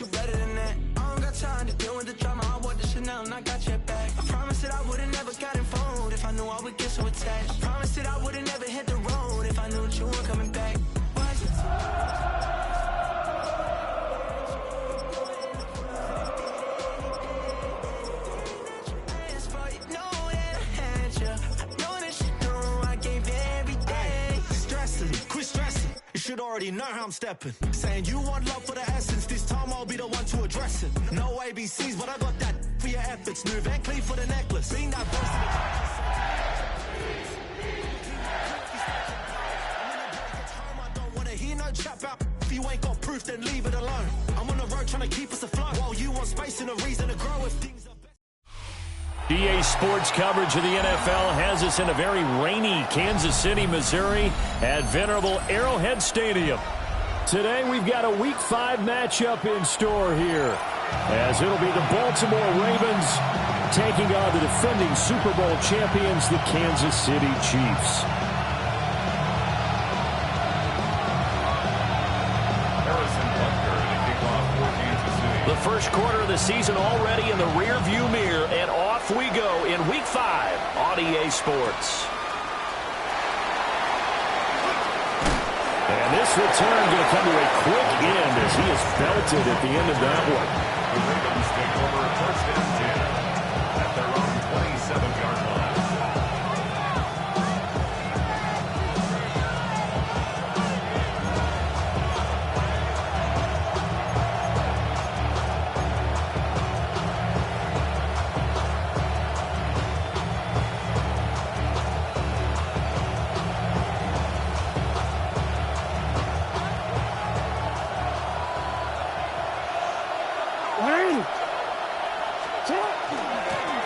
you better than that. I don't got time to deal with the drama. I want the Chanel and I got your back. I promise that I would've never gotten phoned if I knew I would get so attached. I promise that I would've never hit the road if I knew that you weren't coming back. Should already know how I'm stepping. Saying you want love for the essence. This time I'll be the one to address it. No ABCs, but I got that for your efforts. New Van Cleef for the necklace. Being that voice I don't wanna hear no chat about if you ain't got proof, then leave it alone. I'm on the road trying to keep us afloat while you want space and a reason to grow if things are EA Sports coverage of the NFL has us in a very rainy Kansas City, Missouri at venerable Arrowhead Stadium. Today we've got a Week 5 matchup in store here, as it'll be the Baltimore Ravens taking on the defending Super Bowl champions, the Kansas City Chiefs. The first quarter of the season already in the rear-view mirror, and off we go in Week 5 on EA Sports. And this return going to come to a quick end as he is belted at the end of that one. The Ravens take over first and 10 at their own 27-yard line.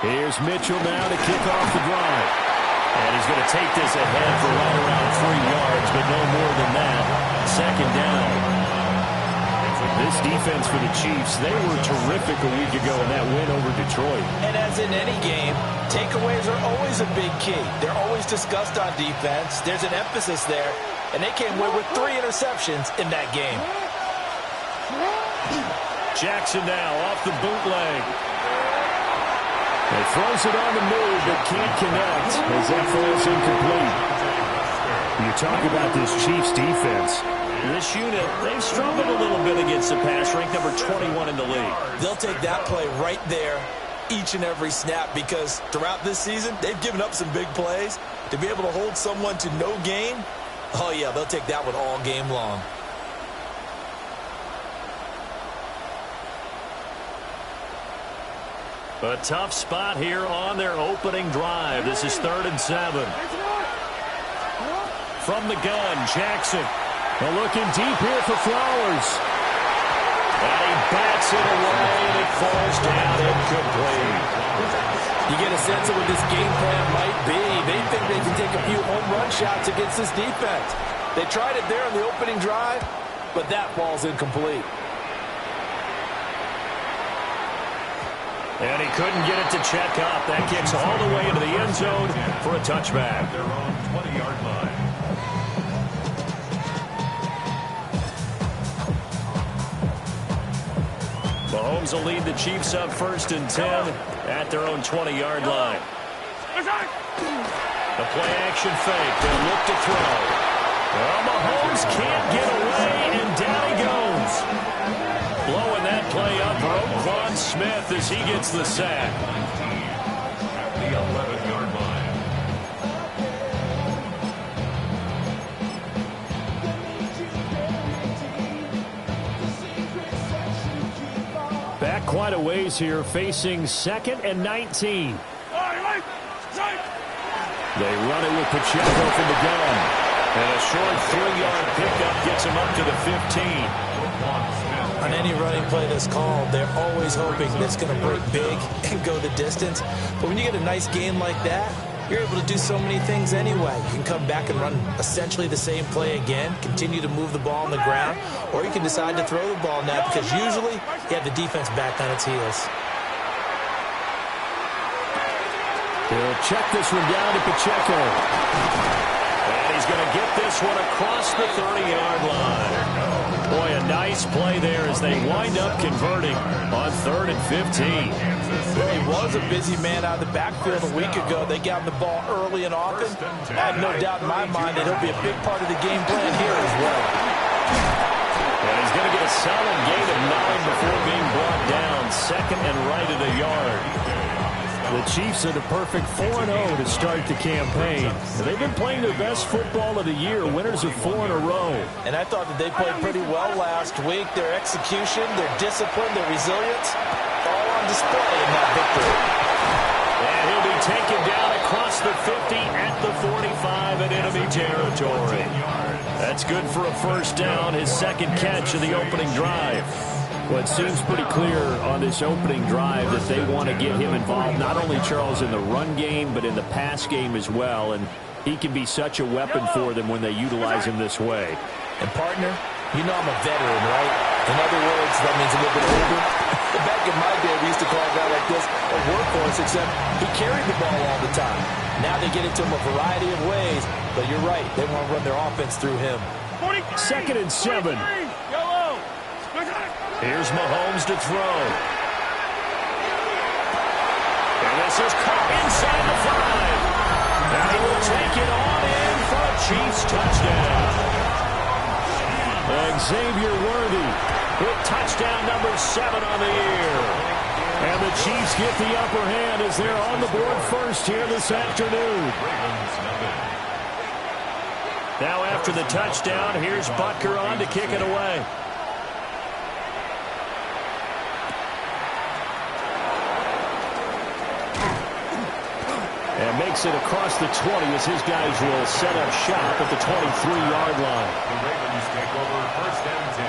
Here's Mitchell now to kick off the drive. And he's going to take this ahead for right around 3 yards, but no more than that. Second down. This defense for the Chiefs, they were terrific a week ago in that win over Detroit. And as in any game, takeaways are always a big key. They're always discussed on defense. There's an emphasis there, and they came away with 3 interceptions in that game. Jackson now off the bootleg. He throws it on the move, but can't connect as that falls incomplete. You talk about this Chiefs defense. This unit, they've struggled a little bit against the pass, ranked number 21 in the league. They'll take that play right there each and every snap because throughout this season, they've given up some big plays. To be able to hold someone to no gain, oh yeah, they'll take that one all game long. A tough spot here on their opening drive. This is 3rd and 7. From the gun, Jackson. Looking deep here for Flowers. And he bats it away, and it falls down incomplete. You get a sense of what this game plan might be. They think they can take a few home run shots against this defense. They tried it there on the opening drive, but that ball's incomplete. And he couldn't get it to check up. That kicks all the way into the end zone for a touchback. Their own 20-yard line. Mahomes will lead the Chiefs up 1st and 10 at their own 20-yard line. The play-action fake. They'll look to throw. Well, Mahomes can't get away, and down he goes. Blowing that play up for Roquan Smith as he gets the sack. At the 11-yard line. Back quite a ways here, facing 2nd and 19. They run it with Pacheco from the gun. And a short 3-yard pickup gets him up to the 15. On any running play that's called, they're always hoping that it's going to break big and go the distance. But when you get a nice game like that, you're able to do so many things anyway. You can come back and run essentially the same play again, continue to move the ball on the ground, or you can decide to throw the ball now because usually you have the defense back on its heels. He'll check this one down to Pacheco. And he's going to get this this one across the 30-yard line. Boy, a nice play there as they wind up converting on 3rd and 15. Well, he was a busy man out of the backfield a week ago. They got him the ball early and often. I have no doubt in my mind that he'll be a big part of the game plan here as well. And he's going to get a solid gain of 9 before being brought down. 2nd and right at a yard. The Chiefs are the perfect 4-0 to start the campaign. They've been playing their best football of the year, winners of 4 in a row. And I thought that they played pretty well last week. Their execution, their discipline, their resilience, all on display in that victory. And he'll be taken down across the 50 at the 45 in enemy territory. That's good for a first down, his 2nd catch of the opening drive. Well, it seems pretty clear on this opening drive that they want to get him involved, not only, Charles, in the run game, but in the pass game as well. And he can be such a weapon for them when they utilize him this way. And, partner, you know I'm a veteran, right? In other words, that means a little bit older. Back in my day, we used to call a guy like this a workhorse, except he carried the ball all the time. Now they get it to him a variety of ways. But you're right, they want to run their offense through him. 2nd and 7. Here's Mahomes to throw. And this is caught inside the 5. And he will take it on in for a Chiefs touchdown. Xavier Worthy with touchdown number 7 on the year. And the Chiefs get the upper hand as they're on the board first here this afternoon. Now after the touchdown, here's Butker on to kick it away. And makes it across the 20 as his guys will set up shop at the 23-yard line. The Ravens take over 1st and 10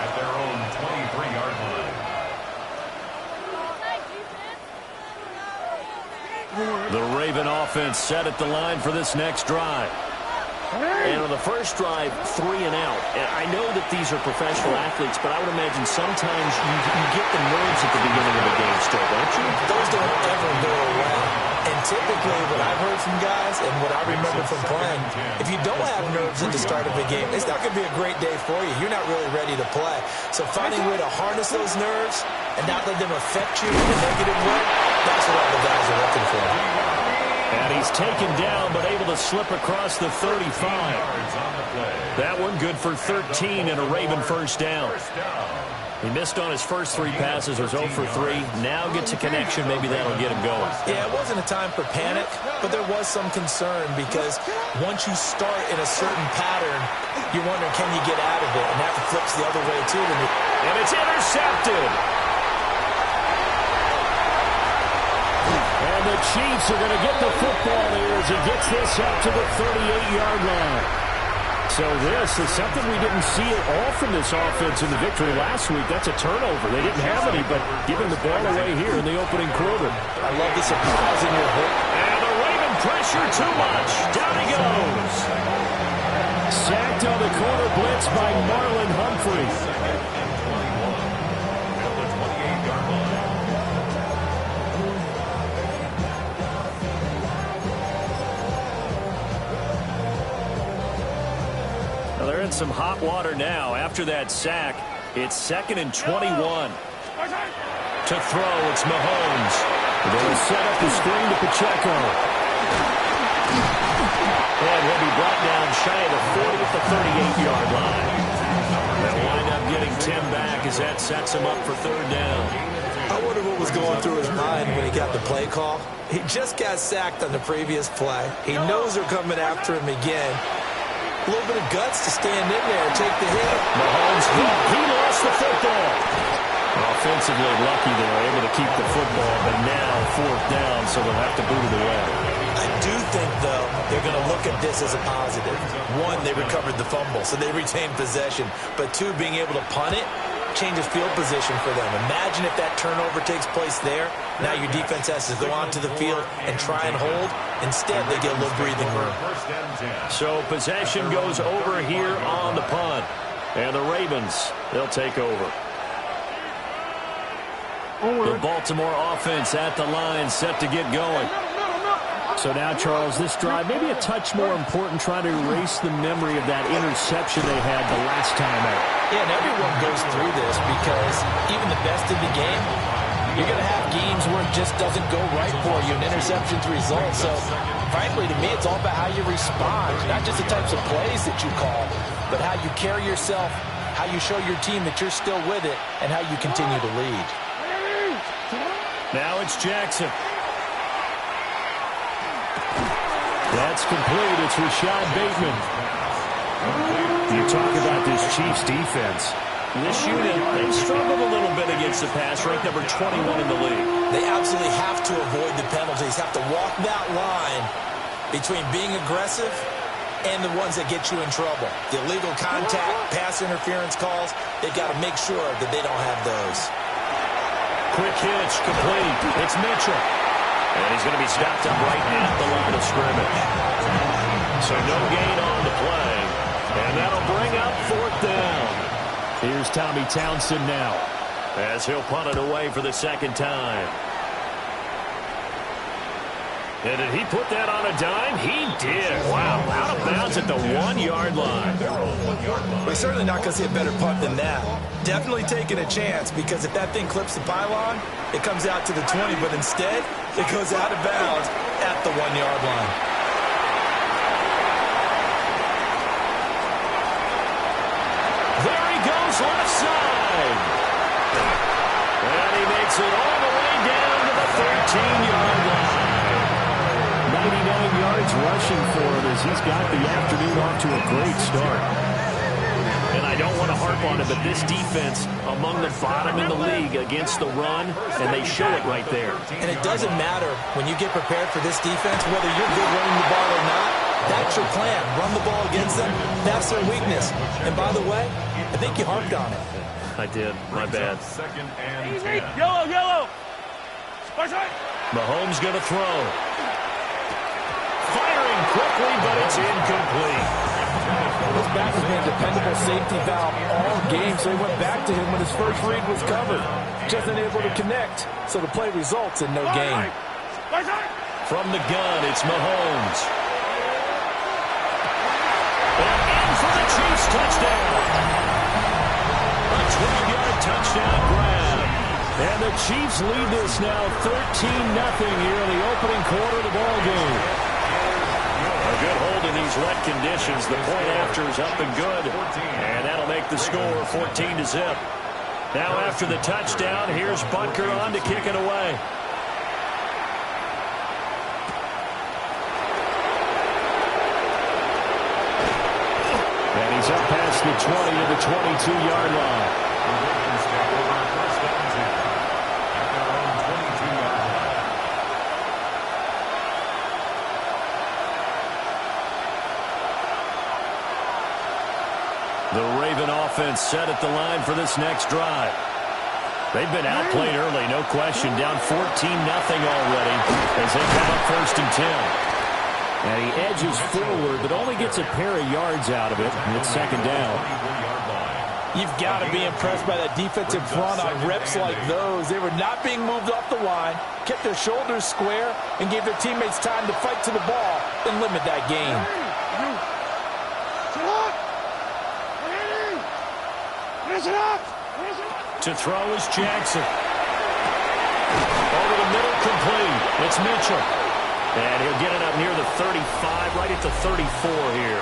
at their own 23-yard line. The Raven offense set at the line for this next drive. And on the first drive, 3 and out. And I know that these are professional athletes, but I would imagine sometimes you get the nerves at the beginning of a game still, don't you? Those don't ever go away. And typically what I've heard from guys and what I remember from playing, if you don't have nerves at the start of a game, it's not going to be a great day for you. You're not really ready to play. So finding a way to harness those nerves and not let them affect you in a negative way, that's what all the guys are looking for. And he's taken down, but able to slip across the 35. That one good for 13 and a Raven first down. He missed on his first 3 passes, was 0 for 3. Now gets a connection, maybe that'll get him going. Yeah, it wasn't a time for panic, but there was some concern because once you start in a certain pattern, you're wondering, can you get out of it? And that flips the other way, too. And it's intercepted. And the Chiefs are going to get the football here as he gets this up to the 38-yard line. So this is something we didn't see at all from this offense in the victory last week. That's a turnover. They didn't have any, but giving the ball away here in the opening quarter. I love the surprise in your hook. And the Raven pressure too much. Down he goes. Sacked on the corner blitz by Marlon Humphrey. They're in some hot water now. After that sack, it's 2nd and 21. To throw, it's Mahomes. They'll set up the screen to Pacheco. And he'll be brought down shy of the 40 at the 38-yard line. They'll wind up getting 10 back as that sets him up for 3rd down. I wonder what was going through his mind when he got the play call. He just got sacked on the previous play. He knows they're coming after him again. A little bit of guts to stand in there and take the hit. Mahomes, he lost the football. Offensively lucky they were able to keep the football, but now 4th down, so they'll have to boot it away. I do think, though, they're going to look at this as a positive. 1, they recovered the fumble, so they retained possession. But 2, being able to punt it changes field position for them. Imagine if that turnover takes place there. Now your defense has to go onto the field and try and hold. Instead, they get a little breathing room. So possession goes over here on the punt. And the Ravens, they'll take over. The Baltimore offense at the line, set to get going. So now, Charles, this drive, maybe a touch more important, trying to erase the memory of that interception they had the last time out. Yeah, and everyone goes through this because even the best in the game, you're going to have games where it just doesn't go right for you, and interceptions result. So, frankly, to me, it's all about how you respond, not just the types of plays that you call, but how you carry yourself, how you show your team that you're still with it, and how you continue to lead. Now it's Jackson. That's complete. It's Rashad Bateman. You talk about this Chiefs defense. This unit, they've struggled a little bit against the pass, ranked number 21 in the league. They absolutely have to avoid the penalties, have to walk that line between being aggressive and the ones that get you in trouble. The illegal contact, pass interference calls, they've got to make sure that they don't have those. Quick hitch, complete. It's Mitchell. And he's going to be stopped up right at the line of scrimmage. So no gain on the play. And that'll bring up 4th down. Here's Tommy Townsend now, as he'll punt it away for the second time. And did he put that on a dime? He did. Wow, out of bounds at the 1-yard line. We're certainly not going to see a better punt than that. Definitely taking a chance, because if that thing clips the pylon, it comes out to the 20, but instead, it goes out of bounds at the 1-yard line. There he goes, left side. And he makes it all the way down to the 13-yard line. 99 yards rushing for him as he's got the afternoon off to a great start. And I don't want to harp on it, but this defense among the bottom in the league against the run, and they show it right there. And it doesn't matter when you get prepared for this defense, whether you're good running the ball or not. That's your plan. Run the ball against them. That's their weakness. And by the way, I think you harped on it. I did. My bad. 2nd and 10. Yellow. Mahomes going to throw. Firing quickly, but it's incomplete. This back has been a dependable safety valve all game, so he went back to him when his first read was covered. Just unable to connect, so the play results in no gain. From the gun, it's Mahomes. And in for the Chiefs touchdown. A 12-yard touchdown grab. And the Chiefs lead this now 13-0 here in the opening quarter of the ball game. A good hold in these wet conditions. The point after is up and good. And that'll make the score 14-0. Now after the touchdown, here's Butker on to kick it away. And he's up past the 20 to the 22-yard line. The Raven offense set at the line for this next drive. They've been outplayed early, no question. Down 14-0 already as they come up 1st and 10. And he edges forward, but only gets a pair of yards out of it. And it's 2nd down. You've got to be impressed by that defensive front on reps like those. They were not being moved off the line, kept their shoulders square, and gave their teammates time to fight to the ball and limit that gain. To throw is Jackson. Over the middle, complete. It's Mitchell. And he'll get it up near the 35, right at the 34 here.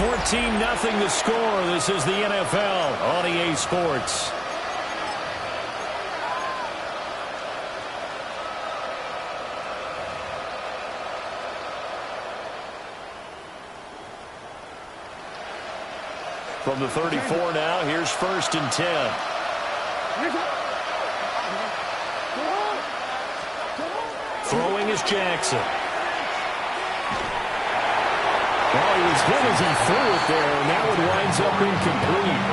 14-0 the score. This is the NFL on EA Sports. From the 34 now, here's 1st and 10. Throwing is Jackson. Well, he was hit as he threw it there, and that one winds up incomplete.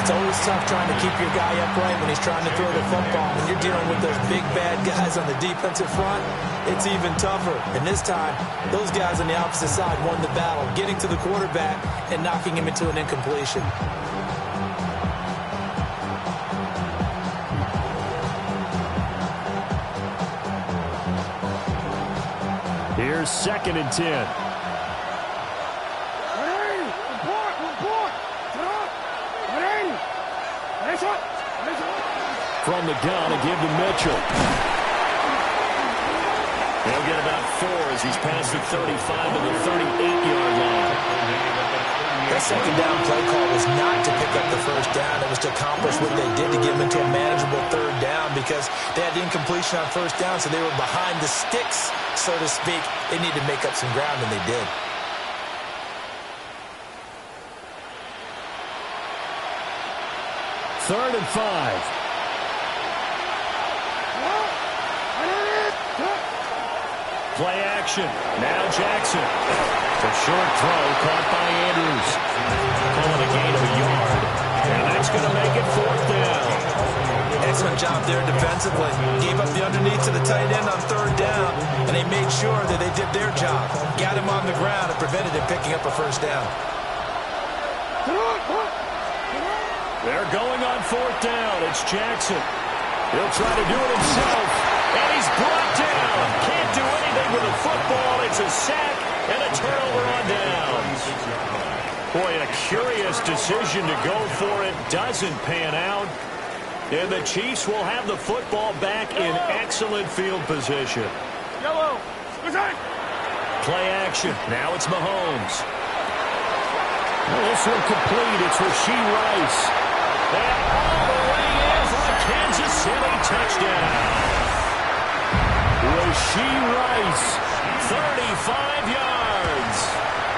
It's always tough trying to keep your guy upright when he's trying to throw the football. When you're dealing with those big, bad guys on the defensive front, it's even tougher. And this time, those guys on the opposite side won the battle, getting to the quarterback and knocking him into an incompletion. Here's 2nd and 10. From the gun, a give to Mitchell. He'll get about 4 as he's past the 35 to the 38-yard line. That second down play call was not to pick up the first down. It was to accomplish what they did to get them into a manageable 3rd down because they had incompletion on 1st down, so they were behind the sticks, so to speak. They needed to make up some ground, and they did. Third and 5. Play action. Now Jackson. A short throw caught by Andrews. Calling a gain of a yard. And that's going to make it 4th down. Excellent job there defensively. Gave up the underneath to the tight end on 3rd down, and they made sure that they did their job. Got him on the ground and prevented him picking up a 1st down. They're going on 4th down. It's Jackson. He'll try to do it himself. And he's brought down. Can't do anything with the football. It's a sack and a turnover on downs. Boy, a curious decision to go for it. Doesn't pan out. And the Chiefs will have the football back in excellent field position. Play action. Now it's Mahomes. Well, this one complete. It's Rashee Rice. And all the way in for a Kansas City touchdown. Rashee Rice, 35 yards.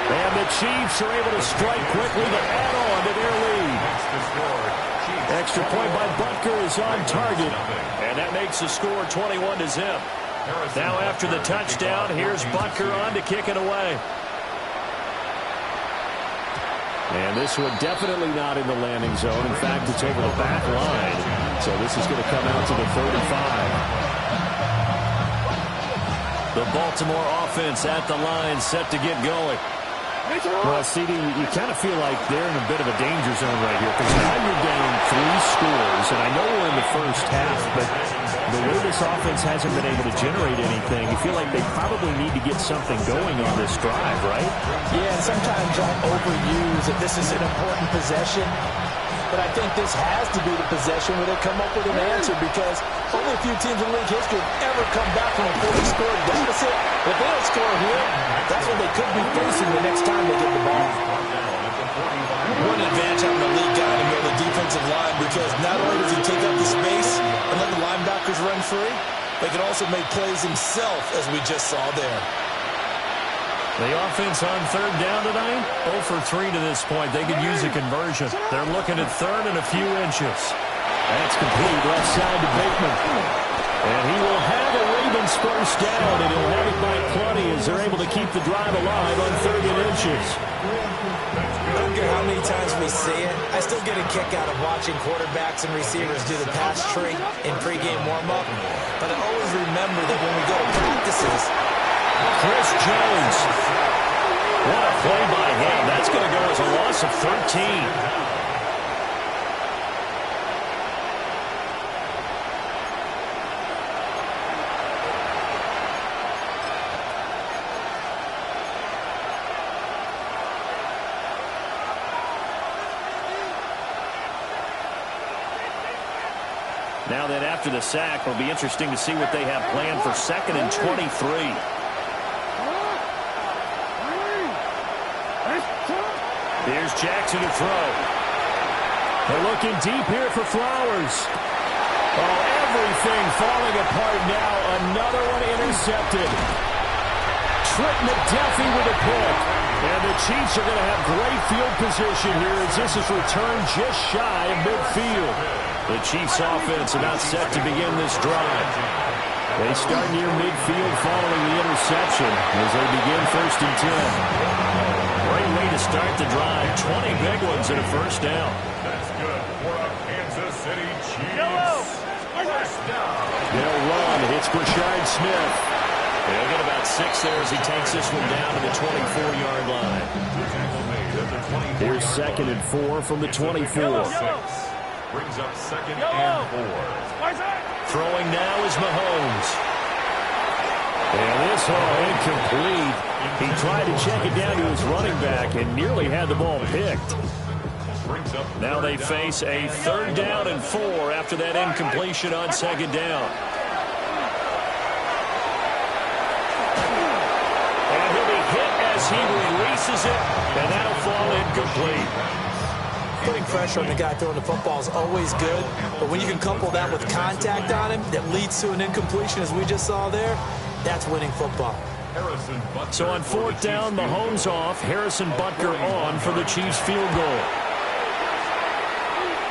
And the Chiefs are able to strike quickly to add on to their lead. Extra point by Butker is on target. And that makes the score 21-0. Now after the touchdown, here's Butker on to kick it away. And this one definitely not in the landing zone. In fact, it's over the back line. So this is going to come out to the 35. The Baltimore offense at the line, set to get going. Well, CD, you kind of feel like they're in a bit of a danger zone right here because now you're down 3 scores, and I know we're in the first half, but the way this offense hasn't been able to generate anything, you feel like they probably need to get something going on this drive, right? Yeah, and sometimes I'll overuse that this is an important possession, but I think this has to be the possession where they come up with an answer because only a few teams in league history have ever come back from a 40-score deficit. If they don't score here, that's what they could be facing the next time they get the ball. One advantage having a lead guy to go to the defensive line because not only does he take up the space and let the linebackers run free, but he can also make plays himself, as we just saw there. The offense on 3rd down tonight, 0 for 3 to this point. They could use a conversion. They're looking at 3rd and a few inches. That's complete left side to Bateman. And he will have a Ravens first down, and he'll have it by plenty as they're able to keep the drive alive on 3rd and inches. I don't care how many times we see it. I still get a kick out of watching quarterbacks and receivers do the pass tree in pregame warm-up. But I always remember that when we go to practices, Chris Jones. What a play by him. That's going to go as a loss of 13. Now then, after the sack, it'll be interesting to see what they have planned for 2nd and 23. Here's Jackson to throw. They're looking deep here for Flowers. Oh, everything falling apart now. Another one intercepted. Trent McDuffie with a pick. And the Chiefs are going to have great field position here as this is returned just shy of midfield. The Chiefs offense about set to begin this drive. They start near midfield following the interception as they begin 1st and 10. Great way to start the drive. 20 big ones and a first down. That's good for a Kansas City Chiefs. First down. They'll run. It's Brashard Smith. They'll get about 6 there as he takes this one down to the 24-yard line. Here's 2nd and 4 from the 24. Brings up 2nd and 4. Throwing now is Mahomes. And this incomplete. He tried to check it down to his running back and nearly had the ball picked. Now they face a 3rd down and 4 after that incompletion on 2nd down. And he'll be hit as he releases it, and that'll fall incomplete. Putting pressure on the guy throwing the football is always good, but when you can couple that with contact on him that leads to an incompletion, as we just saw there, that's winning football. So on 4th down, Mahomes off, Harrison Butker on for the Chiefs field goal.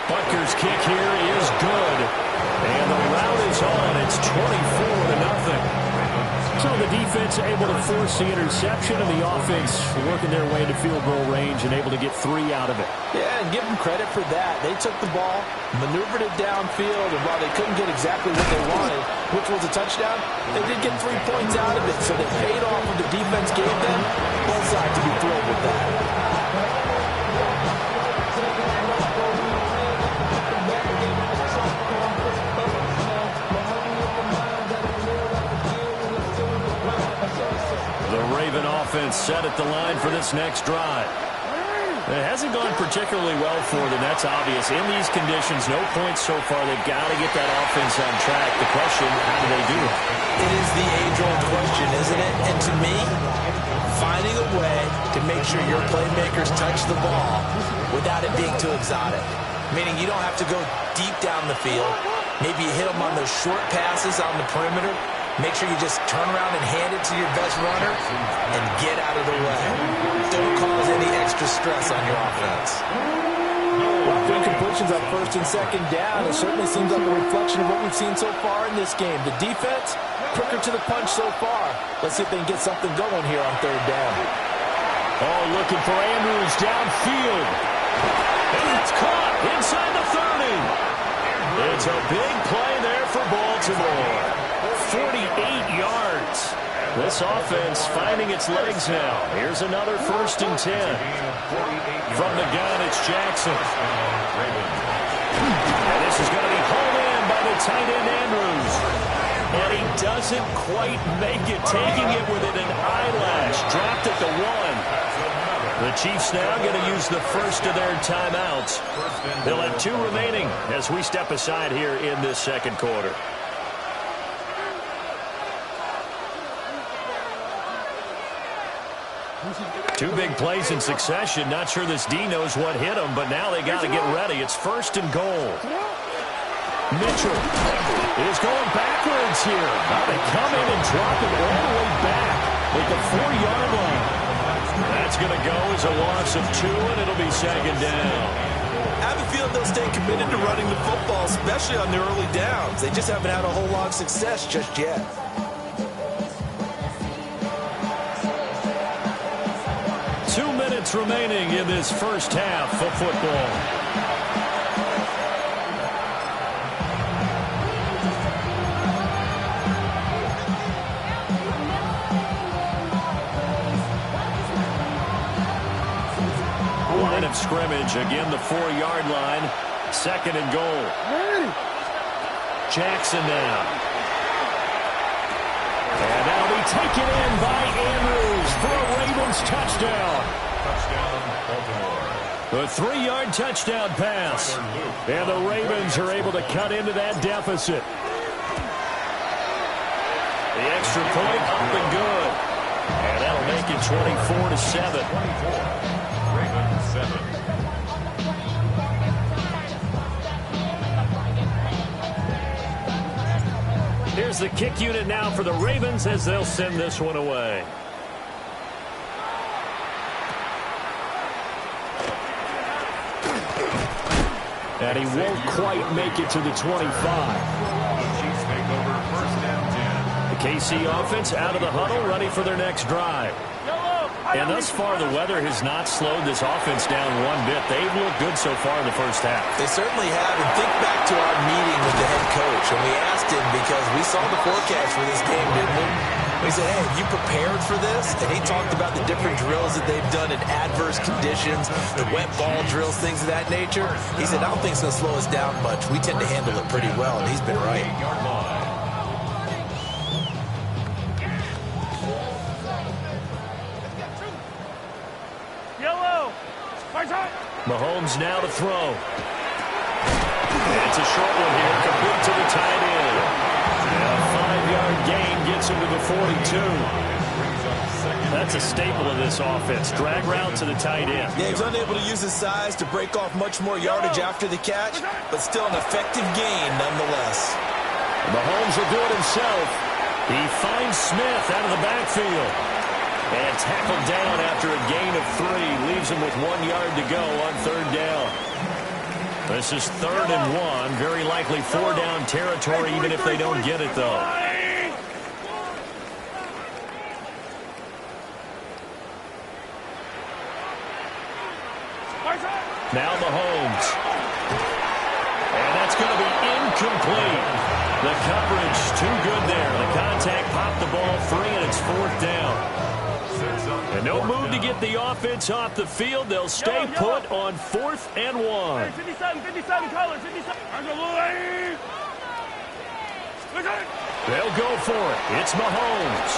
Butker's kick here is good, and the route is on. It's 24-0. So the defense able to force the interception, and the offense working their way to field goal range and able to get 3 out of it. Yeah, and give them credit for that. They took the ball, maneuvered it downfield, and while they couldn't get exactly what they wanted, which was a touchdown, they did get 3 points out of it, so they paid off what the defense gave them. Both sides to be thrilled with that. Raven offense set at the line for this next drive. It hasn't gone particularly well for them. That's obvious. In these conditions, no points so far. They've got to get that offense on track. The question, how do they do it? It is the age-old question, isn't it? And to me, finding a way to make sure your playmakers touch the ball without it being too exotic. Meaning you don't have to go deep down the field. Maybe you hit them on those short passes on the perimeter. Make sure you just turn around and hand it to your best runner and get out of the way. Don't cause any extra stress on your offense. Well, incompletions on 1st and 2nd down. It certainly seems like a reflection of what we've seen so far in this game. The defense, quicker to the punch so far. Let's see if they can get something going here on 3rd down. Oh, looking for Andrews downfield. And it's caught inside the 30. It's a big play there for Baltimore. 48 yards. This offense finding its legs now. Here's another 1st and 10. From the gun, it's Jackson. And this is going to be hauled in by the tight end, Andrews. And he doesn't quite make it, taking it within an eyelash. Dropped at the 1. The Chiefs now going to use the first of their timeouts. They'll have 2 remaining as we step aside here in this 2nd quarter. 2 big plays in succession. Not sure this D knows what hit him, but now they got to get ready. It's 1st and goal. Mitchell is going backwards here. Now they come in and drop it all the way back at the 4-yard line. That's going to go as a loss of 2, and it'll be 2nd down. I have a feeling they'll stay committed to running the football, especially on their early downs. They just haven't had a whole lot of success just yet. Remaining in this first half of football. Line of scrimmage, again the 4-yard line. 2nd and goal. Jackson now. And that'll be taken in by Andrews for a Ravens touchdown. A 3-yard touchdown pass. And the Ravens are able to cut into that deficit. The extra point up and good. And that'll make it 24-7. Ravens 7. Here's the kick unit now for the Ravens as they'll send this one away. And he won't quite make it to the 25. Chiefs take over 1st and 10. The KC offense out of the huddle, ready for their next drive. And thus far, the weather has not slowed this offense down one bit. They've looked good so far in the first half. They certainly have. And think back to our meeting with the head coach. And we asked him because we saw the forecast for this game, didn't we? We said, hey, have you prepared for this? And he talked about the different drills that they've done in adverse conditions, the wet ball drills, things of that nature. He said, I don't think it's going to slow us down much. We tend to handle it pretty well, and he's been right. Mahomes now to throw. It's a short one here, complete to the tight end. And a 5-yard gain gets him to the 42. That's a staple of this offense. Drag route to the tight end. Yeah, he's unable to use his size to break off much more yardage after the catch, but still an effective gain nonetheless. Mahomes will do it himself. He finds Smith out of the backfield. And tackled down after a gain of 3. Leaves him with 1 yard to go on 3rd down. This is 3rd and 1. Very likely 4-down territory, even if they don't get it, though. Now Mahomes. And that's going to be incomplete. The coverage too good there. The contact popped the ball free, and it's 4th down. And no move to get the offense off the field. They'll stay put on 4th and 1. 57 colors, 57. They'll go for it. It's Mahomes.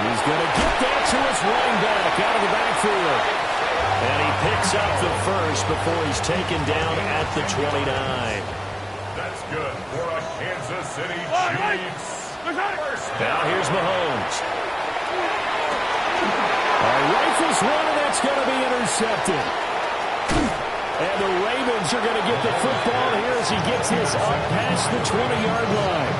He's going to get that to his running back out of the backfield. And he picks up the first before he's taken down at the 29. That's good for a Kansas City Chiefs. Now here's Mahomes. Rifles one, and that's going to be intercepted. And the Ravens are going to get the football here as he gets this up past the 20-yard line.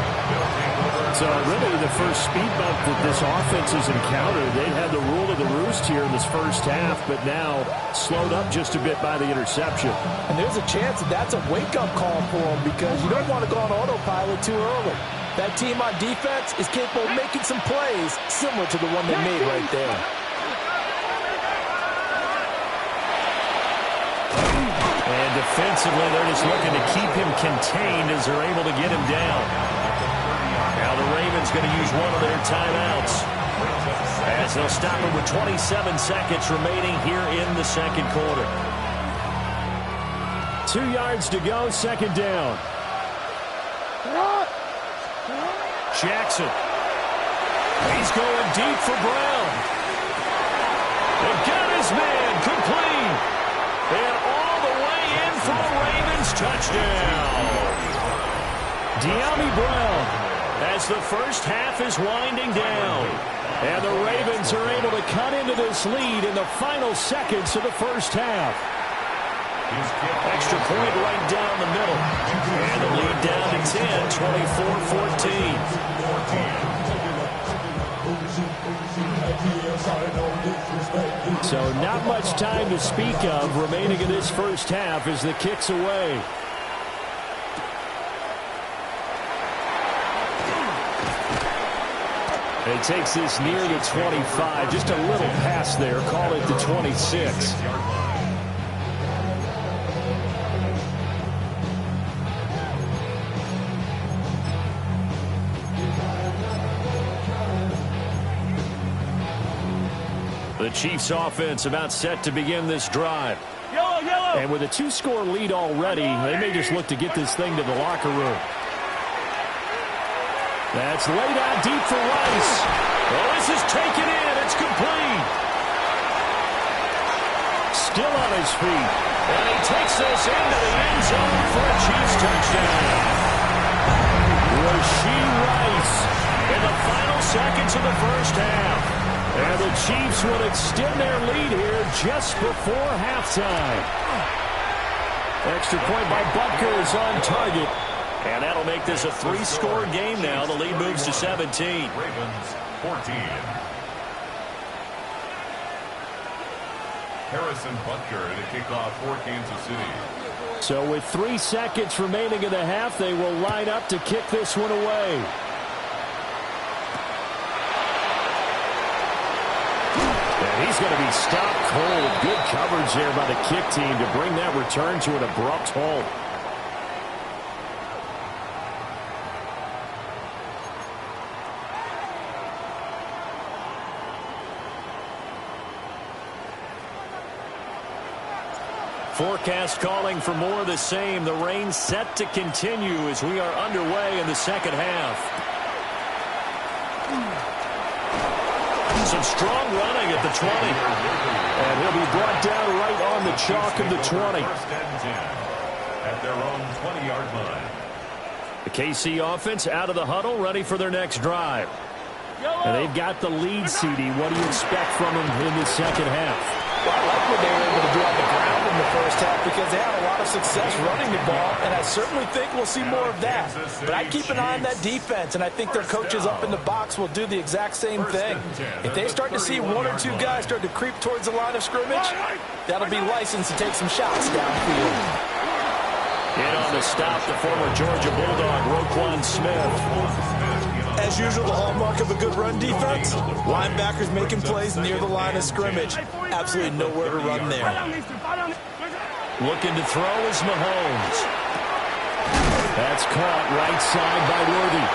So really the first speed bump that this offense has encountered. They had the rule of the roost here in this first half, but now slowed up just a bit by the interception. And there's a chance that that's a wake-up call for them because you don't want to go on autopilot too early. That team on defense is capable of making some plays similar to the one they made right there. And defensively, they're just looking to keep him contained as they're able to get him down. Now the Ravens going to use one of their timeouts as they'll stop him with 27 seconds remaining here in the second quarter. 2 yards to go, 2nd down. Jackson. He's going deep for Brown. They've got his man complete. And all the way in for a Ravens touchdown. De'Ami Brown as the first half is winding down. And the Ravens are able to cut into this lead in the final seconds of the first half. Extra point right down the middle. And the lead down to 10, 24-14. So not much time to speak of remaining in this first half as the kick's away. It takes this near the 25, just a little past there, call it the 26. The Chiefs offense about set to begin this drive. And with a 2-score lead already, they may just look to get this thing to the locker room. That's laid out deep for Rice. Well, this is taken in. It's complete. Still on his feet. And he takes this into the end zone for a Chiefs touchdown. Rashee Rice In the final seconds of the first half. And the Chiefs will extend their lead here just before halftime. Extra point by Butker is on target. And that'll make this a 3-score game now. The lead moves to 17. Ravens 14. Harrison Butker to kick off for Kansas City. So with 3 seconds remaining in the half, they will line up to kick this one away. And he's going to be stopped cold. Good coverage there by the kick team to bring that return to an abrupt halt. Forecast calling for more of the same. The rain set to continue as we are underway in the second half. some strong running at the 20. And he'll be brought down right on the chalk of the 20. First and 10 at their own 20-yard line. The KC offense out of the huddle, ready for their next drive. And they've got the lead, CD. What do you expect from them in the second half? Well, I like what they were able to do on the ground in the first half because they had a lot of success running the ball, and I certainly think we'll see more of that. But I keep an eye on that defense, and I think their coaches up in the box will do the exact same thing. If they start to see one or two guys start to creep towards the line of scrimmage, that'll be licensed to take some shots downfield. In on the stop, the former Georgia Bulldog, Roquan Smith. As usual, the hallmark of a good run defense, linebackers making plays near the line of scrimmage. Absolutely nowhere to run there. Looking to throw is Mahomes. That's caught right side by Worthy.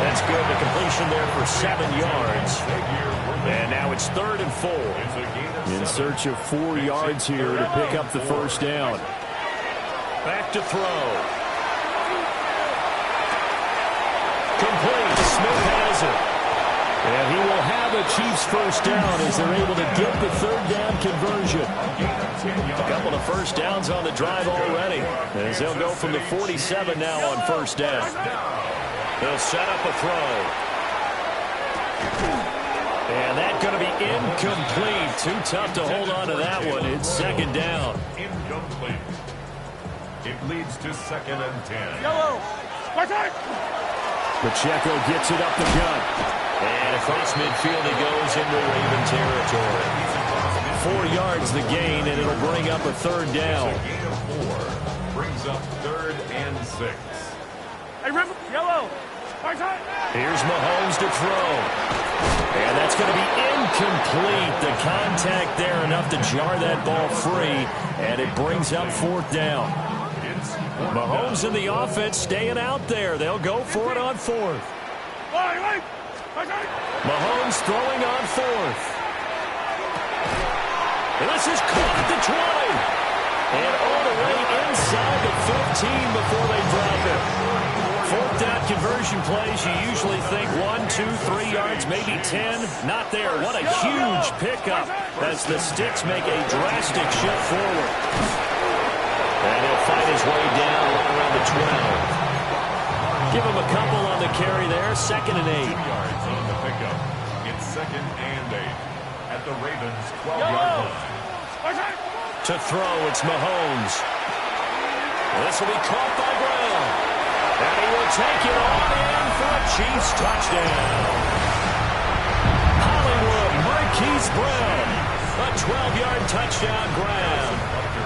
That's good. The completion there for 7 yards. And now it's 3rd and 4. In search of 4 yards here to pick up the first down. Back to throw. Complete. Smith has it. And he will have a Chiefs first down as they're able to get the 3rd down conversion. A couple of first downs on the drive already, as they'll go from the 47 now on first down. They'll set up a throw. And that's going to be incomplete. Too tough to hold on to that one. It's 2nd down. Incomplete. It leads to 2nd and 10. Yellow. Pacheco gets it up the gut. And across midfield he goes into Raven territory. 4 yards the gain, and it'll bring up a 3rd down. A gain of 4 brings up 3rd and 6. Hey, River. Yellow. Here's Mahomes to throw. And that's going to be incomplete. The contact there enough to jar that ball free, and it brings up 4th down. Mahomes and the offense staying out there. They'll go for it on 4th. Mahomes throwing on 4th. And this is caught at the 20. And all the way inside the 15 before they drop it. 4th down conversion plays, you usually think 1, 2, 3 yards, maybe 10. Not there. What a huge pickup as the Sticks make a drastic shift forward. And he'll fight his way down around the 12. Give him a couple on the carry there. 2nd and 8. 2 yards on the pickup. It's 2nd and 8 at the Ravens' 12-yard line. To throw, it's Mahomes. This will be caught by Brown. And he will take it on in for a Chiefs touchdown. Hollywood Marquise Brown. A 12-yard touchdown grab.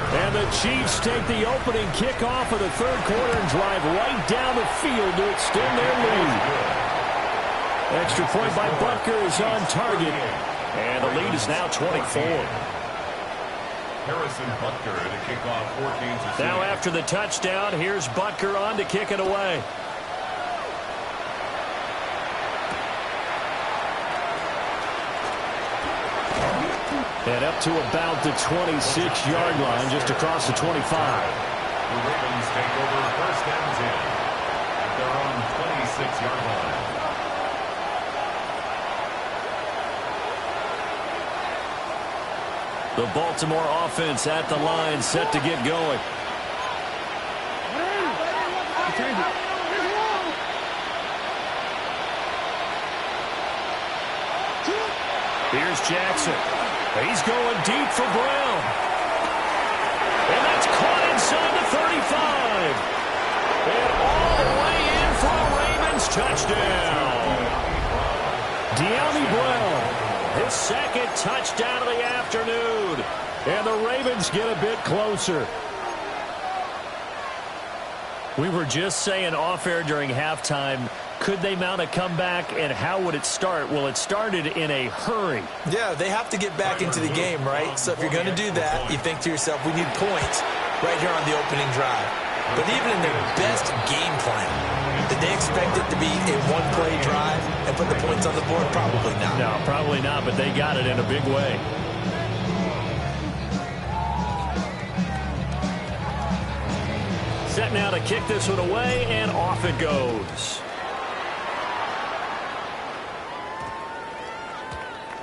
And the Chiefs take the opening kickoff of the 3rd quarter and drive right down the field to extend their lead. Extra point by Butker is on target. And the lead is now 24. Harrison Butker to kick off 14-6. Now after the touchdown, here's Butker on to kick it away. And up to about the 26-yard line, just across the 25. The Ravens take over 1st and 10 at their own 26-yard line. The Baltimore offense at the line, set to get going. Here's Jackson. He's going deep for Brown. And that's caught inside the 35. And all the way in for a Ravens touchdown. De'Ami Brown, his 2nd touchdown of the afternoon. And the Ravens get a bit closer. We were just saying off-air during halftime, could they mount a comeback, and how would it start? Well, it started in a hurry. Yeah, they have to get back into the game, right? So if you're going to do that, you think to yourself, we need points right here on the opening drive. But even in their best game plan, did they expect it to be a one-play drive and put the points on the board? Probably not. No, probably not, but they got it in a big way. Set now to kick this one away, and off it goes.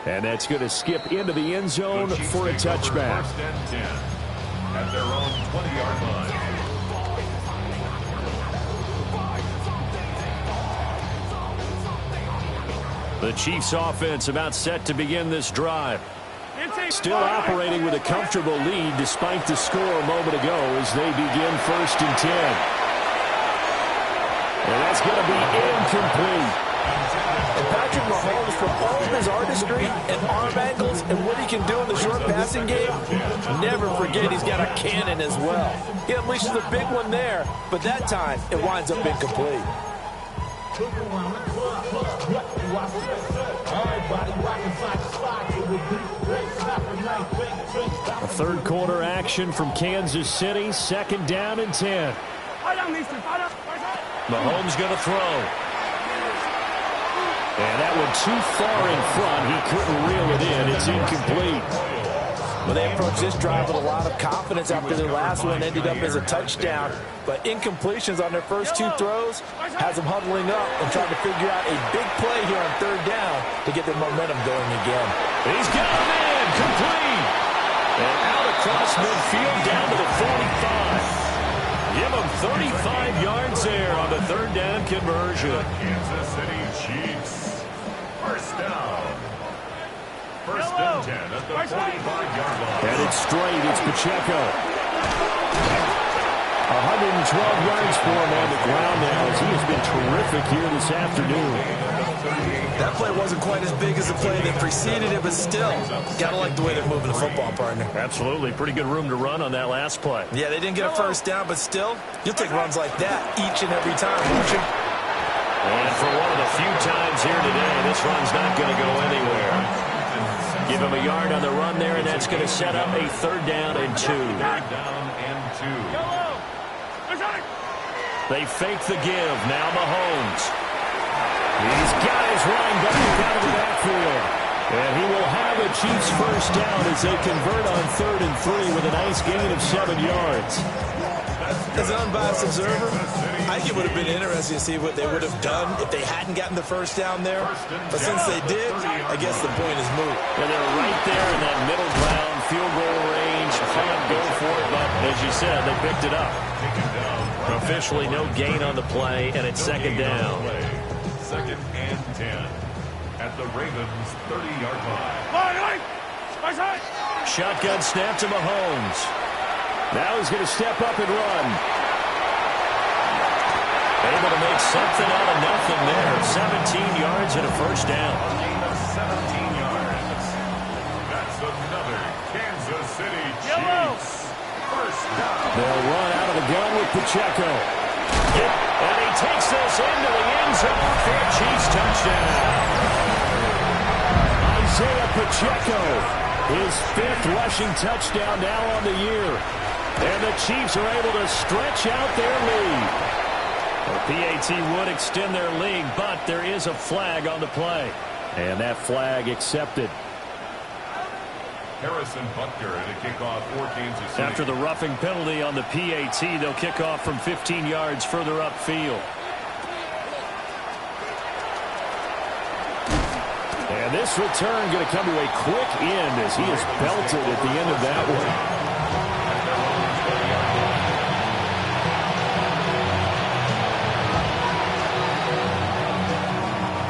And that's going to skip into the end zone for a touchback. First and 10 at their own 20-yard line. The Chiefs offense about set to begin this drive. Still operating with a comfortable lead despite the score a moment ago as they begin first and 10. And that's going to be incomplete. And Patrick Mahomes, for all of his artistry and arm angles and what he can do in the short passing game, never forget he's got a cannon as well. He unleashes a big one there, but that time it winds up incomplete. A third quarter action from Kansas City, second down and 10. Mahomes going to throw. And that one too far in front. He couldn't reel it in. It's incomplete. Well, they approached this drive with a lot of confidence after their last one ended up as a touchdown. But incompletions on their first two throws has them huddling up and trying to figure out a big play here on third down to get their momentum going again. He's got him in. Complete. And out across midfield down to the 45. Give him 35 yards there on the third down conversion. Kansas City Chiefs. First down. First and 10 at the 45-yard line. And it's straight. It's Pacheco. 112 yards for him on the ground now as he has been terrific here this afternoon. That play wasn't quite as big as the play that preceded it, but still, gotta like the way they're moving the football, partner. Absolutely. Pretty good room to run on that last play. Yeah, they didn't get a first down, but still, you'll take runs like that each and every time, won't you? And for one of the few times here today, this run's not going to go anywhere. Give him a yard on the run there, and that's going to set up a third down and 2. Third down and 2. They fake the give. Now Mahomes. These guys running back out of the backfield. And he will have a Chiefs first down as they convert on 3rd and 3 with a nice gain of 7 yards. As an unbiased observer, I think it would have been interesting to see what they would have done if they hadn't gotten the first down there. But since they did, I guess the point is moot. And they're right there in that middle ground, field goal range. Can't go for it, but as you said, they picked it up. Officially no gain on the play, and it's second down. Second and 10 at the Ravens' 30-yard line. Shotgun snap to Mahomes. Now he's going to step up and run. Able to make something out of nothing there. 17 yards and a first down. 17 yards. That's another Kansas City Chiefs first down. They'll run out of the gun with Pacheco. And he takes this into the end zone for a Chiefs touchdown. Isaiah Pacheco, his 5th rushing touchdown now on the year. And the Chiefs are able to stretch out their lead. The PAT would extend their lead, but there is a flag on the play. And that flag accepted. Harrison Butker at a kickoff for Kansas City. After the roughing penalty on the PAT, they'll kick off from 15 yards further upfield. And this return going to come to a quick end as he is belted at the end of that one.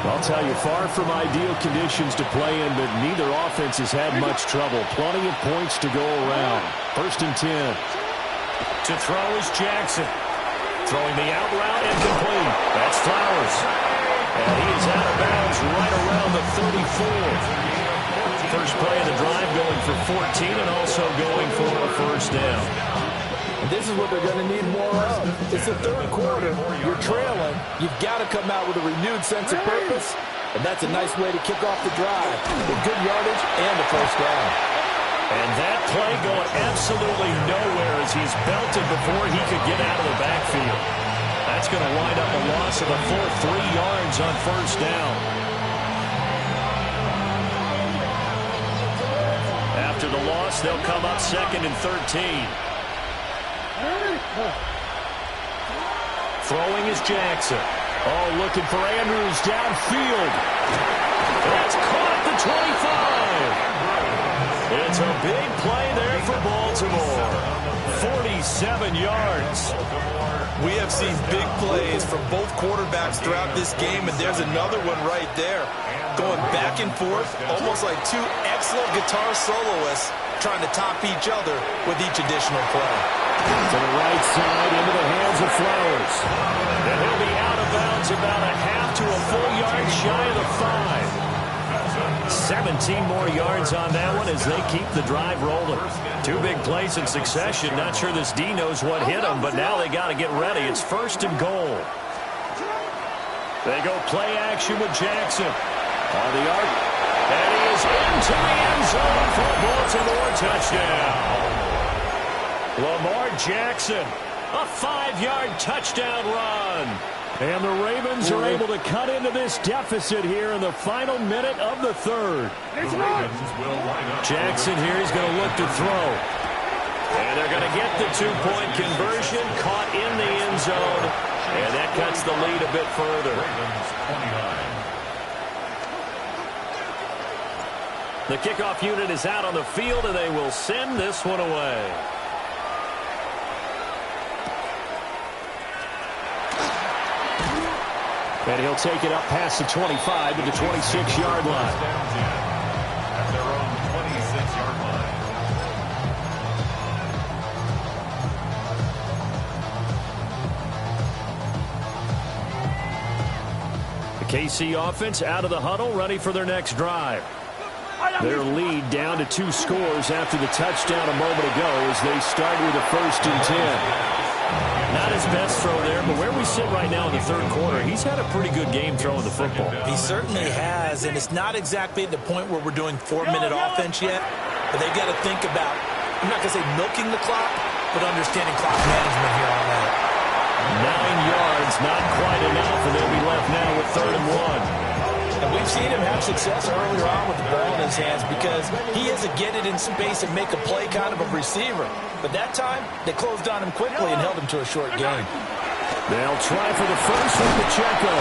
I'll tell you, far from ideal conditions to play in, but neither offense has had much trouble. Plenty of points to go around. First and 10. To throw is Jackson. Throwing the out route incomplete. That's Flowers. And he is out of bounds right around the 34. First play of the drive going for 14 and also going for a first down. And this is what they're going to need more of. It's the third quarter. You're trailing. You've got to come out with a renewed sense of purpose. And that's a nice way to kick off the drive with good yardage and a first down. And that play going absolutely nowhere as he's belted before he could get out of the backfield. That's going to wind up a loss of a full 3 yards on first down. After the loss, they'll come up second and 13. Throwing is Jackson. Oh, looking for Andrews downfield. That's caught. The 25. It's a big play there for Baltimore. 47 yards. We have seen big plays from both quarterbacks throughout this game, and there's another one right there. Going back and forth, almost like two excellent guitar soloists trying to top each other with each additional play. To the right side, into the hands of Flowers. And he'll be out of bounds about a half to a full yard shy of the 5. 17 more yards on that one as they keep the drive rolling. Two big plays in succession. Not sure this D knows what hit them, but now they got to get ready. It's 1st and goal. They go play action with Jackson. On the arc. And he is into the end zone for a Baltimore touchdown. Lamar Jackson, a 5-yard touchdown run. And the Ravens are able to cut into this deficit here in the final minute of the 3rd. Jackson here is going to look to throw. And they're going to get the 2-point conversion, caught in the end zone. And that cuts the lead a bit further. The kickoff unit is out on the field, and they will send this one away. And he'll take it up past the 25 to the 26-yard line. At their own 26-yard line. The KC offense out of the huddle, ready for their next drive. Their lead down to 2 scores after the touchdown a moment ago as they start with a 1st and 10. Not his best throw there, but where we sit right now in the 3rd quarter, he's had a pretty good game throwing the football. He certainly has, and it's not exactly at the point where we're doing 4-minute offense yet, but they've got to think about, I'm not going to say milking the clock, but understanding clock management here on that. 9 yards, not quite enough, and they'll be left now with 3rd and 1. And we've seen him have success earlier on with the ball in his hands because he has to get it in space and make a play kind of a receiver. But that time, they closed on him quickly and held him to a short game. They'll try for the first with Pacheco.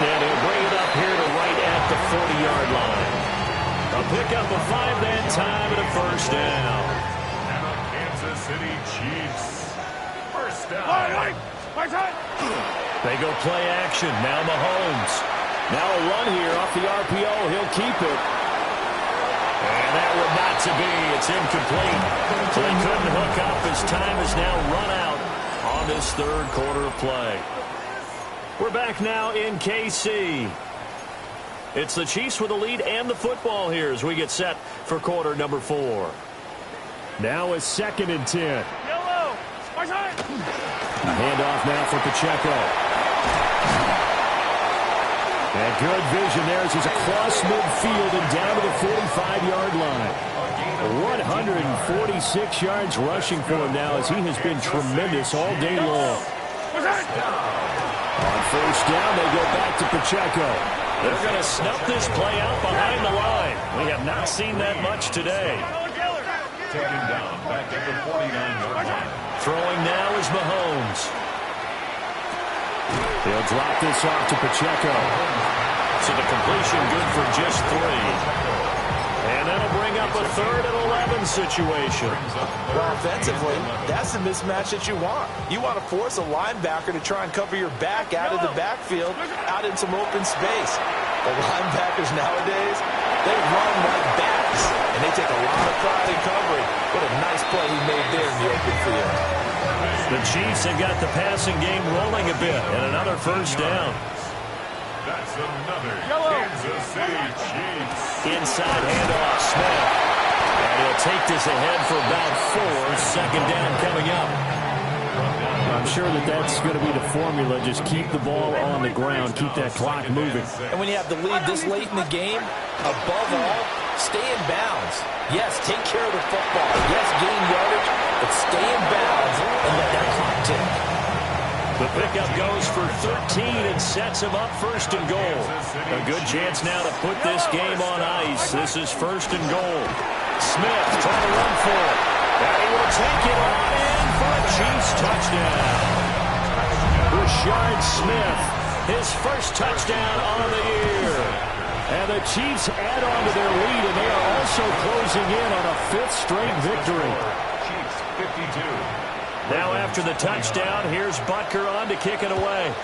And he'll bring it up here to right at the 40-yard line. A pickup of 5 that time and a 1st down. And the Kansas City Chiefs. 1st down. They go play action. Now Mahomes. Now a run here off the RPO. He'll keep it. And that would not to be. It's incomplete. They couldn't hook up. His time is now run out on this 3rd quarter of play. We're back now in KC. It's the Chiefs with the lead and the football here as we get set for quarter number 4. Now a 2nd and 10. Yellow. A handoff now for Pacheco. And good vision there as he's across midfield and down to the 45-yard line. 146 yards rushing for him now as he has been tremendous all day long. On 1st down, they go back to Pacheco. They're going to snuff this play out behind the line. We have not seen that much today. Taken down back at the 49-yard line. Throwing now is Mahomes. He'll drop this off to Pacheco. So the completion good for just 3. And that'll bring up a 3rd and 11 situation. Well, offensively, that's the mismatch that you want. You want to force a linebacker to try and cover your back out of the backfield, out in some open space. The linebackers nowadays, they run like bats, and they take a lot of pride in covering. What a nice play he made there in the open field. The Chiefs have got the passing game rolling a bit, and another 1st down. That's another Kansas City Chiefs. Inside handoff, Smith. And he'll take this ahead for about 4. 2nd down coming up. I'm sure that that's going to be the formula. Just keep the ball on the ground. Keep that clock moving. And when you have the lead this late in the game, above all, stay in bounds. Yes, take care of the football. Yes, gain yardage, but stay in bounds and let that clock tick. The pickup goes for 13 and sets him up 1st and goal. A good chance now to put this game on ice. This is 1st and goal. Smith trying to run for it. And he will take it on in for a Chiefs touchdown. Rashard Smith, his 1st touchdown on the year. And the Chiefs add on to their lead, and they are also closing in on a 5th straight victory. Chiefs 52. Now after the touchdown, here's Butker on to kick it away.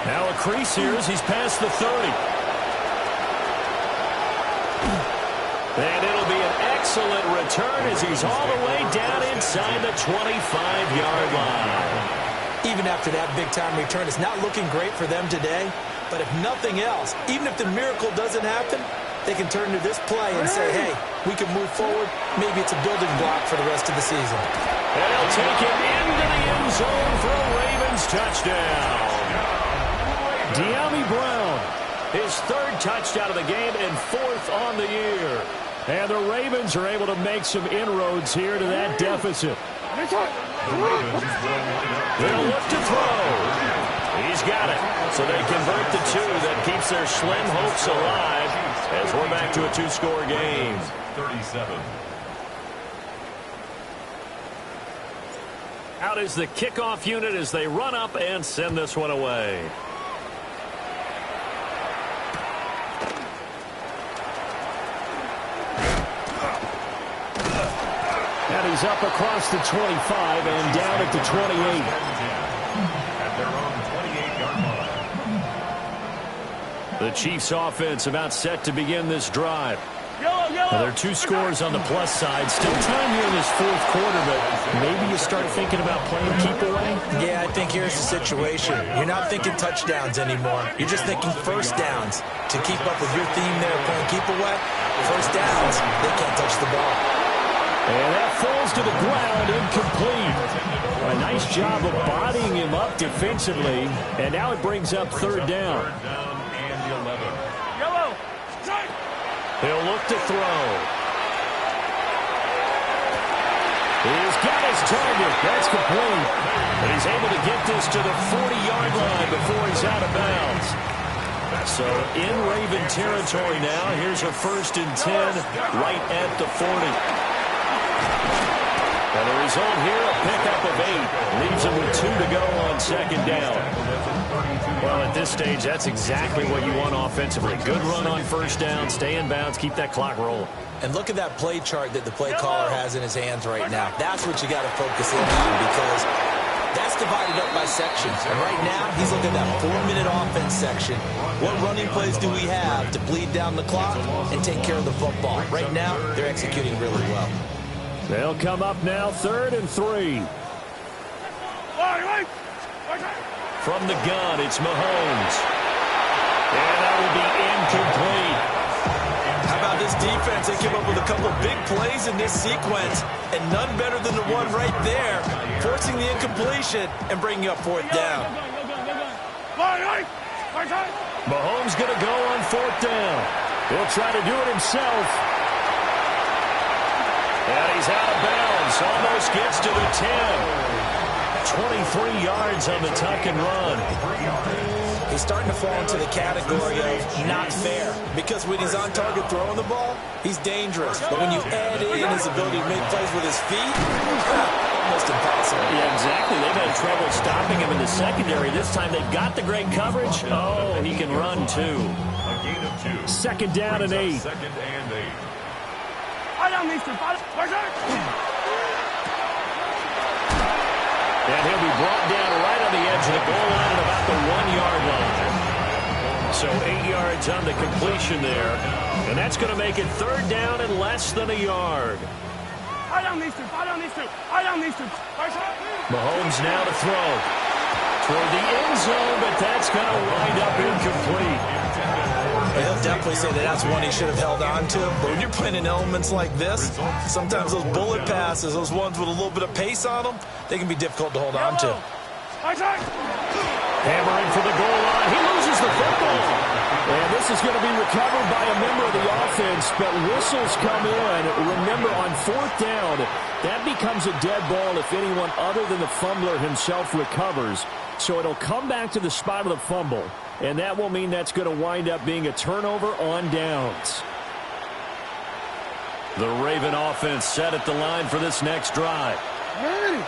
Now a crease here as he's past the 30. And it'll be an excellent return as he's all the way down inside the 25-yard line. Even after that big-time return, it's not looking great for them today. But if nothing else, even if the miracle doesn't happen, they can turn to this play and say, hey, we can move forward. Maybe it's a building block for the rest of the season. And he'll take it into the end zone for a Ravens touchdown. De'Ami Brown, his 3rd touchdown of the game and 4th on the year. And the Ravens are able to make some inroads here to that deficit. They'll look to throw. He's got it. So they convert the 2 that keeps their slim hopes alive as we're back to a 2-score game. 37. Out is the kickoff unit as they run up and send this one away. And he's up across the 25 and down at the 28. At their own 28-yard line. The Chiefs offense about set to begin this drive. Yellow. Now, there are 2 scores on the plus side. Still time here in this 4th quarter, but maybe you start thinking about playing keep away? Yeah, I think here's the situation. You're not thinking touchdowns anymore. You're just thinking first downs. To keep up with your theme there, playing keep away, first downs, they can't touch the ball. And that falls to the ground, incomplete. A nice job of bodying him up defensively, and now it brings up 3rd down. Third down and 11. Yellow. He'll look to throw. He's got his target. That's complete. And he's able to get this to the 40-yard line before he's out of bounds. So in Raven territory now. Here's a 1st and 10 right at the 40. And the result here, a pickup of 8. Leaves him with 2 to go on 2nd down. Well, at this stage, that's exactly what you want offensively. Good run on 1st down, stay in bounds, keep that clock rolling. And look at that play chart that the play caller has in his hands right now. That's what you got to focus in on because that's divided up by sections. And right now, he's looking at that 4-minute offense section. What running plays do we have to bleed down the clock and take care of the football? Right now, they're executing really well. They'll come up now, 3rd and 3. From the gun, it's Mahomes. And that will be incomplete. How about this defense? They came up with a couple big plays in this sequence, and none better than the one right there, forcing the incompletion and bringing up 4th down. Mahomes going to go on 4th down. He'll try to do it himself. And he's out of bounds. Almost gets to the 10. 23 yards on the tuck and run. He's starting to fall into the category of not fair because when he's on target throwing the ball, he's dangerous. But when you add in his ability to make plays with his feet, almost impossible. Yeah, exactly. They've had trouble stopping him in the secondary. This time they've got the great coverage. Oh, he can run too. A gain of 2. 2nd down and 8. 2nd and 8. And he'll be brought down right on the edge of the goal line at about the 1-yard line. So 8 yards on the completion there. And that's going to make it 3rd down and less than a yard. Mahomes now to throw. Toward the end zone, but that's going to wind up incomplete. He'll definitely say that that's one he should have held on to. But when you're playing in elements like this, sometimes those bullet passes, those ones with a little bit of pace on them, they can be difficult to hold on to. Hammering for the goal line. He loses the football. And this is going to be recovered by a member of the offense, but whistles come in. Remember, on 4th down, that becomes a dead ball if anyone other than the fumbler himself recovers. So it'll come back to the spot of the fumble, and that will mean that's going to wind up being a turnover on downs. The Raven offense set at the line for this next drive.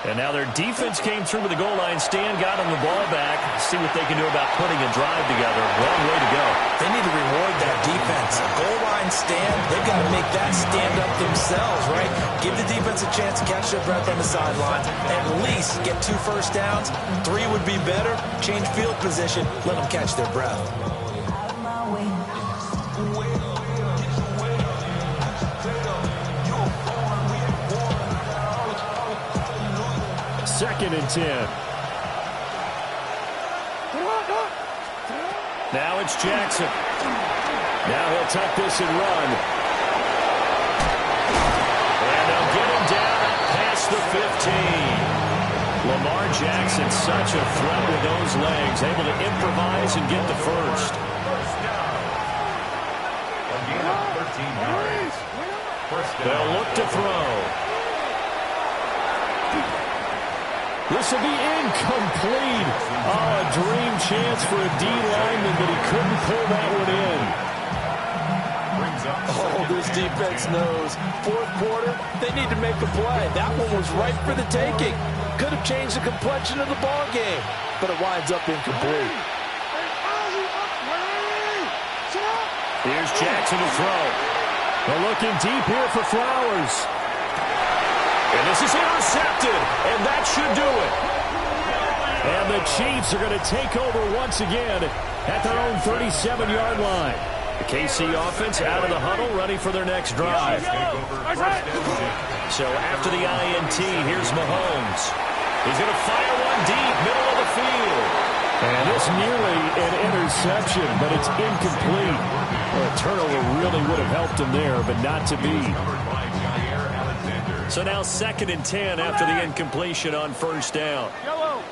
And now their defense came through with the goal line stand, got them the ball back. See what they can do about putting a drive together. Long way to go. They need to reward that defense. A goal line stand, they've got to make that stand up themselves, right? Give the defense a chance to catch their breath on the sidelines. At least get 2 first downs. 3 would be better. Change field position. Let them catch their breath. Second and 10. Now it's Jackson. Now he'll tuck this and run. And they'll get him down past the 15. Lamar Jackson, such a threat with those legs, able to improvise and get the first. A gain of 13 yards. First down. They'll look to throw. This will be incomplete. Oh, a dream chance for a D lineman, but he couldn't pull that one in. Oh, this defense knows. Fourth quarter, they need to make a play. That one was right for the taking. Could have changed the complexion of the ball game, but it winds up incomplete. Here's Jackson to throw. They're looking deep here for Flowers. And this is intercepted, and that should do it. And the Chiefs are going to take over once again at their own 37-yard line. The KC offense out of the huddle, ready for their next drive. So after the INT, here's Mahomes. He's going to fire one deep, middle of the field. And it's nearly an interception, but it's incomplete. Well, a turnover really would have helped him there, but not to be. So now 2nd and 10 after the incompletion on first down. Yellow.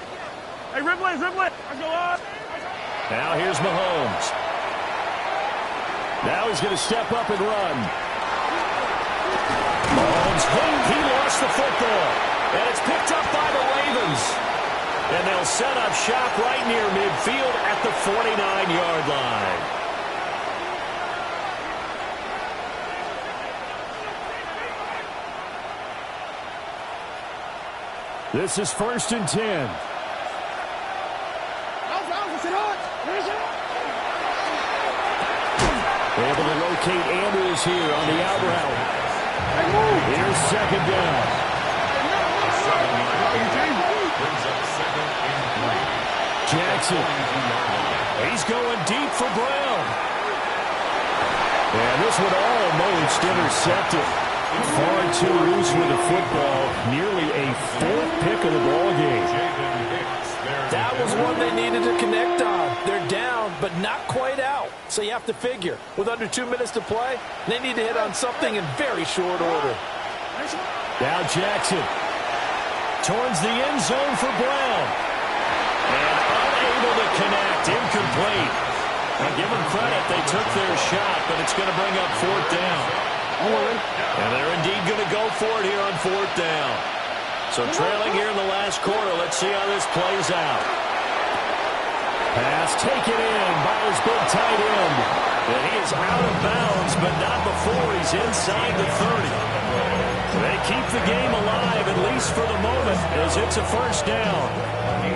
Hey, Ripley. Let's go up. Now here's Mahomes. Now he's going to step up and run. Mahomes, he lost the football. And it's picked up by the Ravens. And they'll set up shop right near midfield at the 49-yard line. This is 1st and 10. Able to locate Andrews here on the out route. Here's 2nd down. Jackson. He's going deep for Brown. And this one almost intercepted. Far too loose with the football. Nearly a 4th pick of the ball game. That was one they needed to connect on. They're down, but not quite out. So you have to figure, with under 2 minutes to play, they need to hit on something in very short order. Now Jackson. Towards the end zone for Brown. And unable to connect. Incomplete. Now give them credit. They took their shot, but it's going to bring up 4th down. And they're indeed going to go for it here on 4th down. So trailing here in the last quarter. Let's see how this plays out. Pass taken in by his big tight end. And he is out of bounds, but not before he's inside the 30. They keep the game alive, at least for the moment, as it's a 1st down.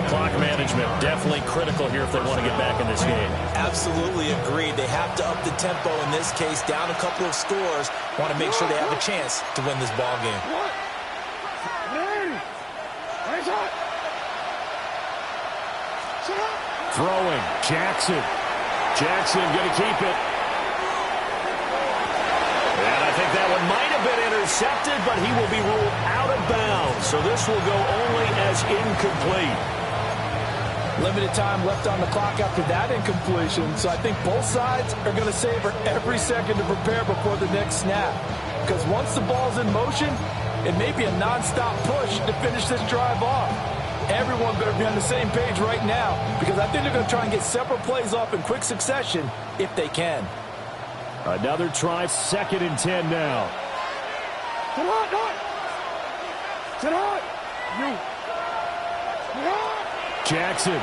Clock management definitely critical here if they want to get back in this game. Absolutely agreed. They have to up the tempo in this case, down a couple of scores. Want to make sure they have a chance to win this ball game. Throwing, Jackson. Jackson going to keep it. And I think that one might have been intercepted, but he will be ruled out of bounds. So this will go only as incomplete. Limited time left on the clock after that incompletion, so I think both sides are going to savor every second to prepare before the next snap. Because once the ball's in motion, it may be a nonstop push to finish this drive off. Everyone better be on the same page right now, because I think they're going to try and get several plays off in quick succession if they can. Another try, 2nd and 10 now. Jackson.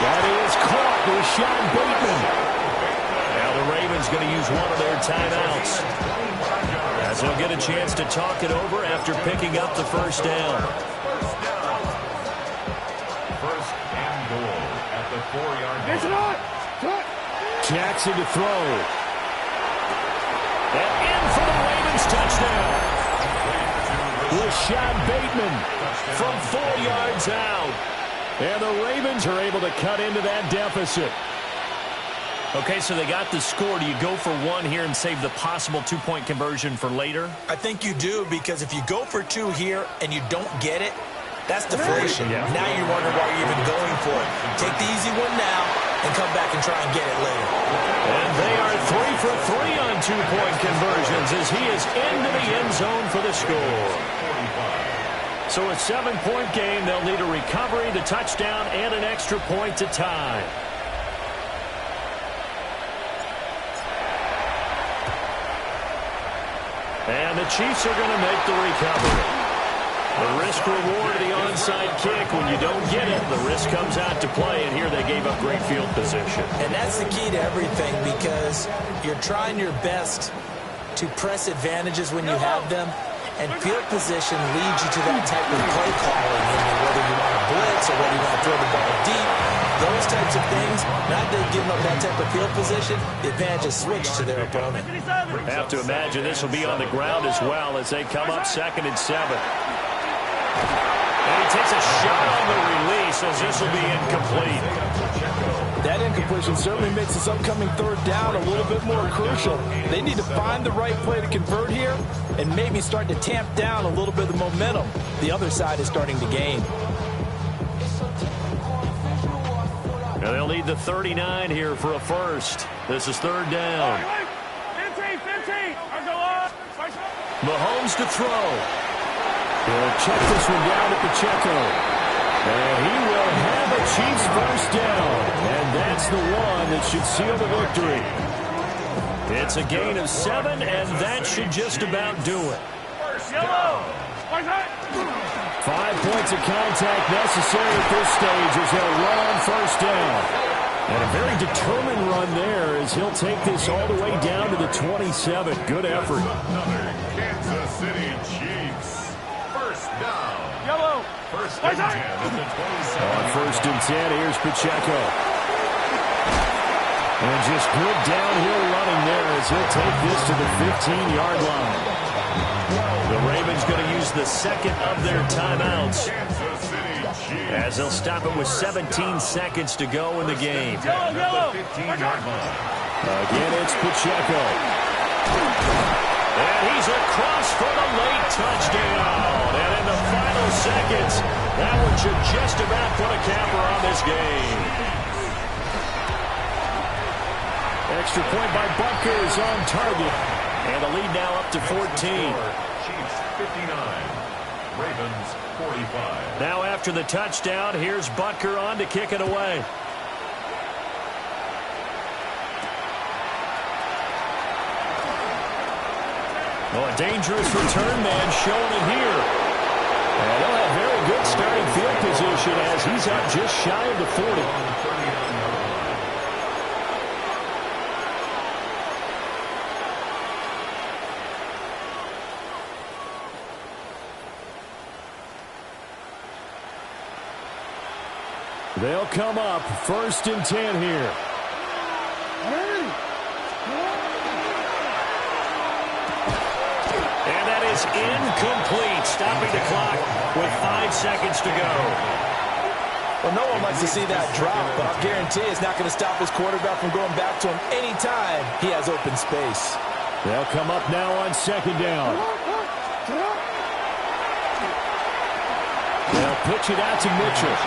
That is caught with Sean Bateman. Now the Ravens going to use one of their timeouts. As he'll get a chance to talk it over after picking up the first down. First and goal at the 4-yard line. Jackson to throw. And in for the Ravens touchdown. Rashad Bateman From 4 yards out. And the Ravens are able to cut into that deficit. Okay, so they got the score. Do you go for one here and save the possible two-point conversion for later? I think you do, because if you go for two here and you don't get it, that's deflation. Yeah. Now you're wondering why you're even going for it. Take the easy one now and come back and try and get it later. And they are 3 for 3 on two-point conversions as he is into the end zone for the score. So a 7-point game. They'll need a recovery, the touchdown, and an extra point to tie. And the Chiefs are going to make the recovery. The risk-reward of the onside kick. When you don't get it, the risk comes out to play, and here they gave up great field position. And that's the key to everything, because you're trying your best to press advantages when you have them, and field position leads you to that type of play calling, whether you want to blitz or whether you want to throw the ball deep. Those types of things, not that giving up that type of field position, the advantage is switched to their opponent. Have to imagine this will be on the ground as well as they come up 2nd and 7. And he takes a shot on the release as this will be incomplete. That incompletion certainly makes this upcoming 3rd down a little bit more crucial. They need to find the right play to convert here and maybe start to tamp down a little bit of the momentum the other side is starting to gain. Now they'll need the 39 here for a first. This is 3rd down. 15. Mahomes to throw. He'll check this one down to Pacheco. And he will have a Chiefs first down. And that's the one that should seal the victory. It's a gain of 7, and that should just about do it. 5 points of contact necessary at this stage as he'll run on first down. And a very determined run there as he'll take this all the way down to the 27. Good effort. Another Kansas City Chiefs. First down. First and 10 at the 27. On 1st and 10, here's Pacheco. And just good downhill running there as he'll take this to the 15-yard line. The Ravens going to use the 2nd of their timeouts Kansas City Chiefs. as they'll stop it with 17 seconds to go in the game. At the 15-yard line. Again, it's Pacheco. And he's across for the late touchdown. And in the final seconds, that one should just about put a capper on this game. Extra point by Butker is on target. And the lead now up to 14. Chiefs 59. Ravens 45. Now after the touchdown, here's Butker on to kick it away. Well, a dangerous return man showing it here. And they'll have very good starting field position as he's up just shy of the 40. They'll come up 1st and 10 here. And that is incomplete, stopping the clock with 5 seconds to go. Well, no one likes to see that drop, but I'll guarantee it's not going to stop his quarterback from going back to him anytime he has open space. They'll come up now on 2nd down. They'll pitch it out to Mitchell.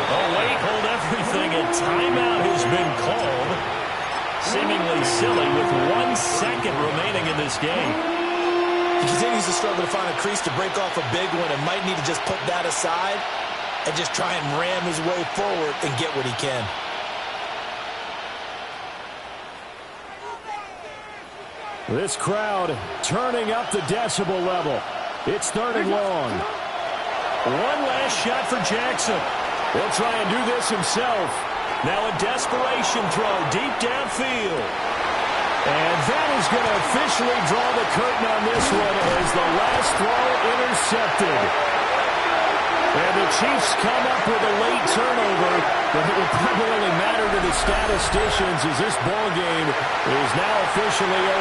Oh, wait, hold everything. A timeout has been called. Seemingly silly with 1 second remaining in this game. He continues to struggle to find a crease to break off a big one and might need to just put that aside and just try and ram his way forward and get what he can. This crowd turning up the decibel level. It's 3rd and long. One last shot for Jackson. He'll try and do this himself. Now a desperation throw deep downfield. And that is is going to officially draw the curtain on this one as the last throw intercepted. And the Chiefs come up with a late turnover, but it will primarily matter to the statisticians as this ball game is now officially over.